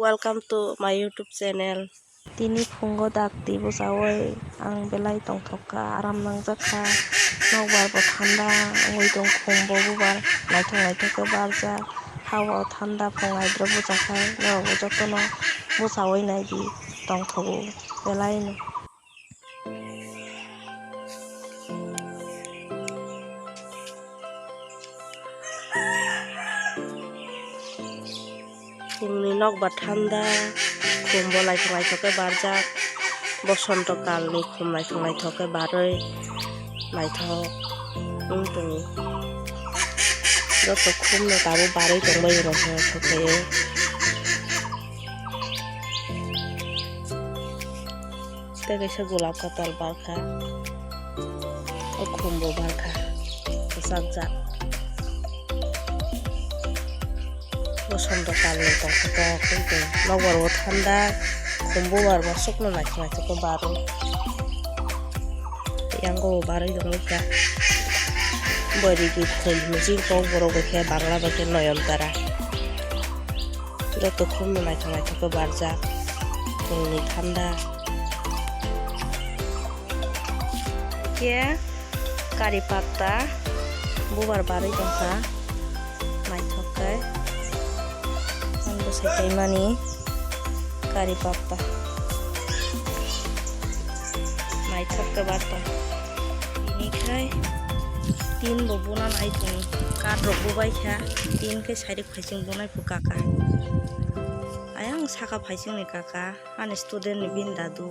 welcome to my YouTube channel. Tini phungo dakti busawai ang belai tongthoka aram nangjaka nokbar bo thanda oi tong khumbo bubar naithok ke barja hawa thanda phungai dro bujakai no jotono busawai naidi tongthogo belai no. Khumni nokbar thanda khumbo naithok ke barjak বসন্ত কালনি খুব নাইথকে বারোই নাইথক tongo যত খুমনো তাবো বারোই দংবাই নাইথকে তেগেছে গোলাপ কাতাল বারখা ও খুমবো বারখা সাজা বসন্ত কালনি তংথক কিন্তু নগর ঠান্ডা khumbo barba sukno naithok baro yango baro dongka bari git khol mujin ko boro gokhe bangla bake noyantara joto khumno naithok barja tongni thanda ke kari patta bubar baro dongka naithokke angbo sekai mani kari patta naithok ke barta ini khai tin bo buna nai tung kar rok bo bai kha tin ke sairik phaising bonai pu kaka ayang saka phaising ni kaka ani student ni bin dadu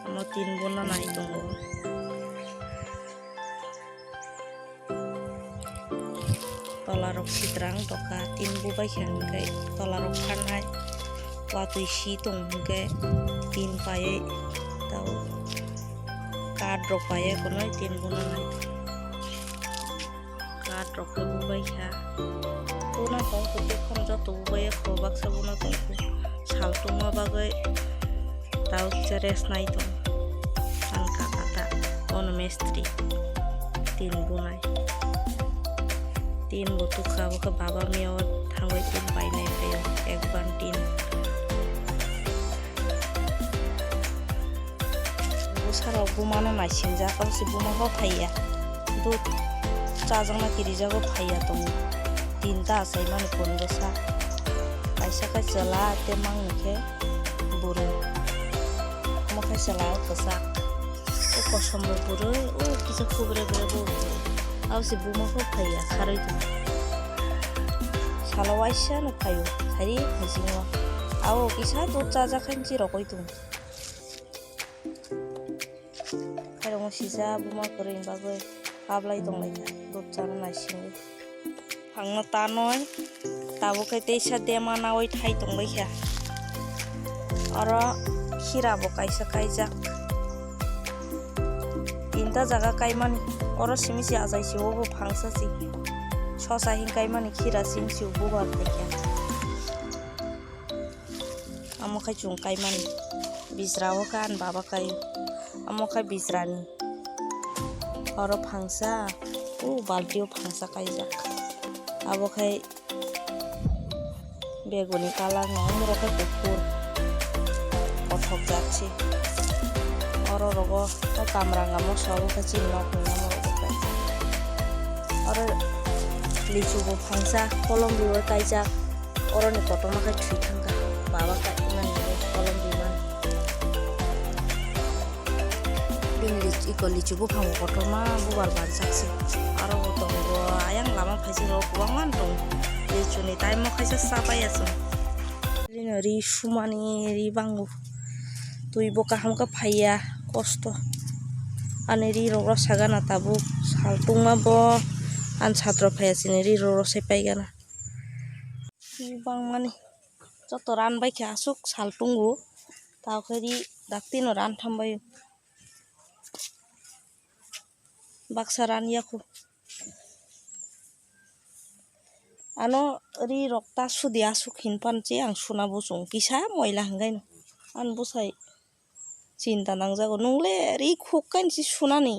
amo tin buna nai tung tolarok sidrang toka tin bu bai khan ke tolarok khanai watui si tong ke tin paye tau card rok paye konoi tin bu nai card rok ke bu bai kha puna tong ko khom ja tu bai ko bak sabuna tong ko sal tuma bagai tau ceres nai tong an kata on mestri tin bu nai tin botu khabo ke baba miao thangoi tin pai nai phayo ekban tin busara bumano naisinja kamsi buma ho phaiya du chajang na kirija go phaiya tong tin ta sai man kondo sa kaisa ka chala te mang ke buru mo ka chala ko sa o kosom buru o kisa kubre buru au si buma ko phaiya kharoi tu salawaisha no phayo thari hijingwa au kisa do chaja khanji rokoi tu khairong sisa buma koring bagoi kablai tonglai do chana naising phangna ta noi tabo kai teisa dema na oi thai tonglai kha aro khira bo kaisa kaijak tinta jaga kaimani oro simisi ajai si obo phangsa si sosa hingkai mani khira sin si obo bar thekya amo khai chung kai mani bisrao kan baba kai amo khai bisrani oro phangsa o baltio phangsa kaijak abo khai begoni kala ngam rokai pupur othok jakchi oro rogo kamranga mo sabu ka chinno kunna mo rogo oro lichu bo phangsa kolom biwa kaija oro ni kotoma ka thui thanga baba ka imani kolom biman bin lichu bo phang kotoma bubar bar jakse aro tongo ayang lama phaisi ro kuangman tong lichu ni tai mo khaisa sapai aso lino ri sumani ri bangu tui bo kaham ka phaiya kosto aneri roro sagana tabu saltungma bo an chhatro phaya sineri roro se paigana bang mani joto ran bai kha asuk saltungu taw khari daktino ran thambai baksa ran yakhu ano ri rokta sudi asuk hinpan che ang suna bo chung kisa moila hangai no an busai cinta nangjago nungle ri khukkan si sunani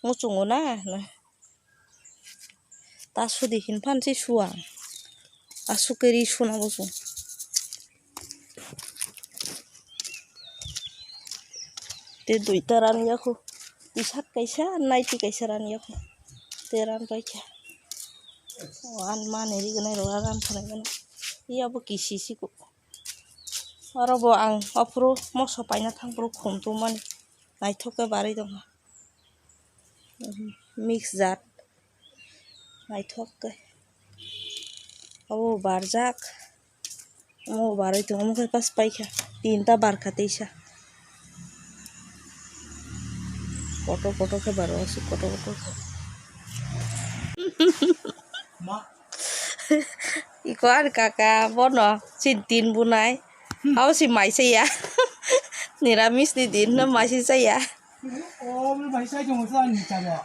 muchungo na ta sudi hinpan si suwa asukeri suna bosu te duita ran yaku isat kaisa naiti kaisa ran yaku te ran paikha an maneri gane ran phanai gane iya bo kisi siku aro bo ang apro moso paina thangpro khumtu mani naithokke barai dong mix jat naithokke abo barjak mo barai to amukhe pas paikha tinta barkha teisa foto ke baro asu foto ma iko ar kaka bono cintin bunai aw si maise ya niramis di din na maise saya oh maise jong sa ni chalo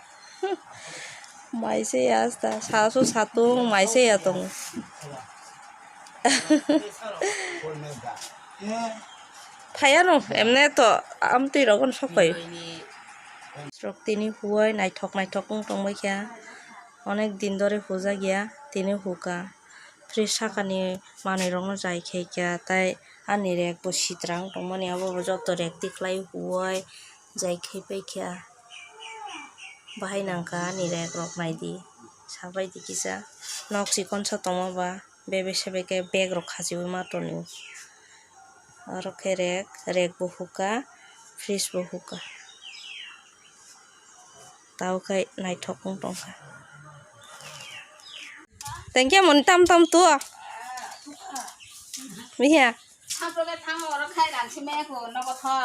maise ya sta sasu satu maise ya tong Phayano emne to amti rogon sokai strok tini huai naithok tongbai kya onek din dore huja gya tini huka fresh sakani manui rokno jai khai kya tai ani rek bo sitrang tongmani abo joto rek tiklai huai jai khai pai kya bahai nangka ani rek rok naidi sabai dikisa nok sikon sa tongmaba bebe sebeke bag rok khajibu matoni aro khe rek bo huka fresh bo huka tau kai naithok tongkha thank you mon tam tu mihia saproke thang oro khai ransi me ko noko tha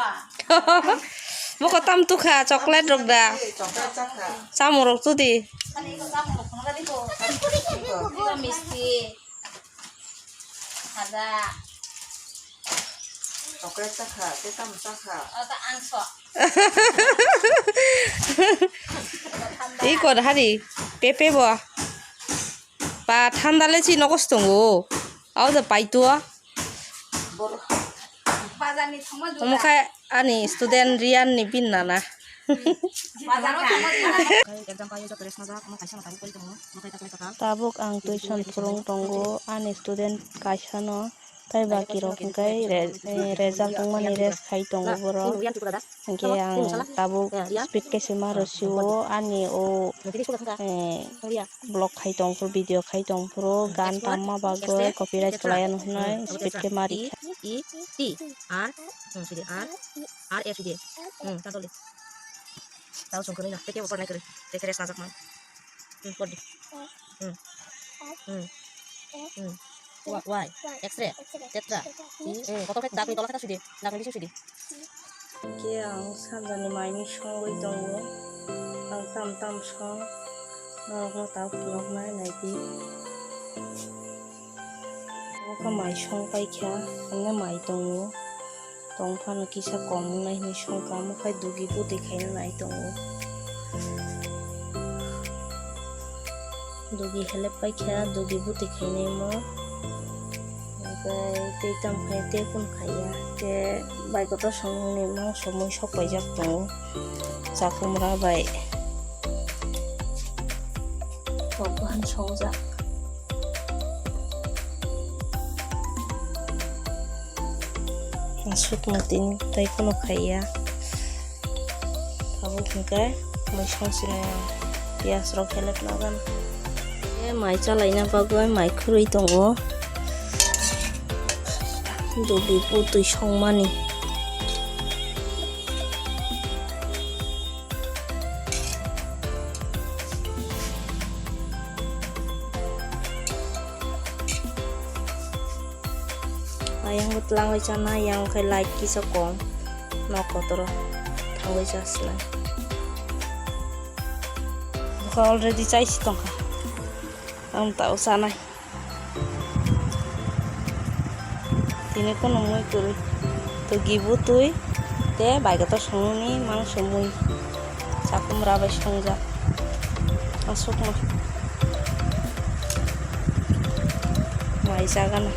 moko tam tu kha chocolate rok da chocolate cha kha samurok tu di ani ko samurok khona di ko misti haja chocolate cha kha te tam cha kha ta angso 이거 하리 빼빼봐 바 탄달레지 너고스통고 아우다 바이투아 어머카 아니 스튜던트 리안니 빈나나 tabuk ang tuition purung tonggo ani student kaisano tai baki rok kai result tongmani res khai tongo boro angke ang tabuk speed ke sima rosio ani o blog khai tongpro video khai tongpro gan tamma bagoi copyright khlayan hnai speed ke mari e t r sidi r f d tadoli tahu sungkuni na teke opor naik teke res najak man podi y x-ray tetra kotor ket dak ni tolak eta sudi dak ni sudi ke ang sanjani maini songoi tongo ang tam song no tau blog nai naidi oka mai song pai kha angna mai tongo tongphan kisa kom nai ni song kam khai dugi bu dekhai na nai tongo dugi hele pai kha dugi bu dekhai nei mo te tam khai te kun khaya te bai ko to song ni mang somoi sokai jak tongo jakumra bai tokhan songja masuk matin tai kono khaya tabu khingkai mai songsina pias rok helep nagan mai chalaina bagoi mai khurui tongo dubi putui songmani ayang butlang chana yang khai like kisa kom nokotro thangoi jasla already chaisi tongkha am tau sanai tini kono moi kuri to gibu tui te bai gato songni mang somui sakum rabai songja asuk ma mai sagana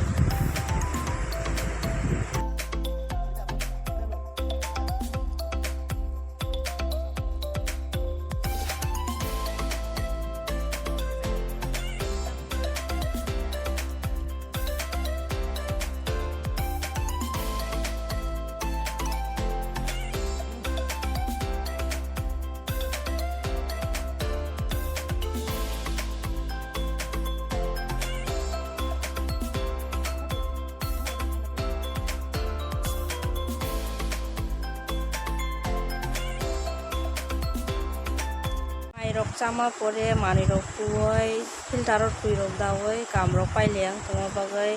Sama পরে মানিরক কুয় ফিল্টারত কুইরক দাওয় কামরক পাইলেং তোমার বাগাই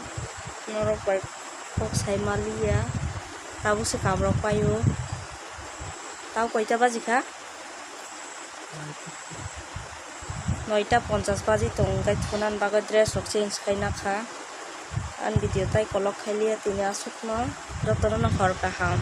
নরক by cock সাইমালিয়া তাবুসে কামরক পাইও তাও কয়টা বাজিখা 9:50 বাজি তংগাই থুনান বাগাই dress rock change খাইনা খা আন video তাই কলক খাইলিয়া তিনি আসুক ন যতন হর কাহাম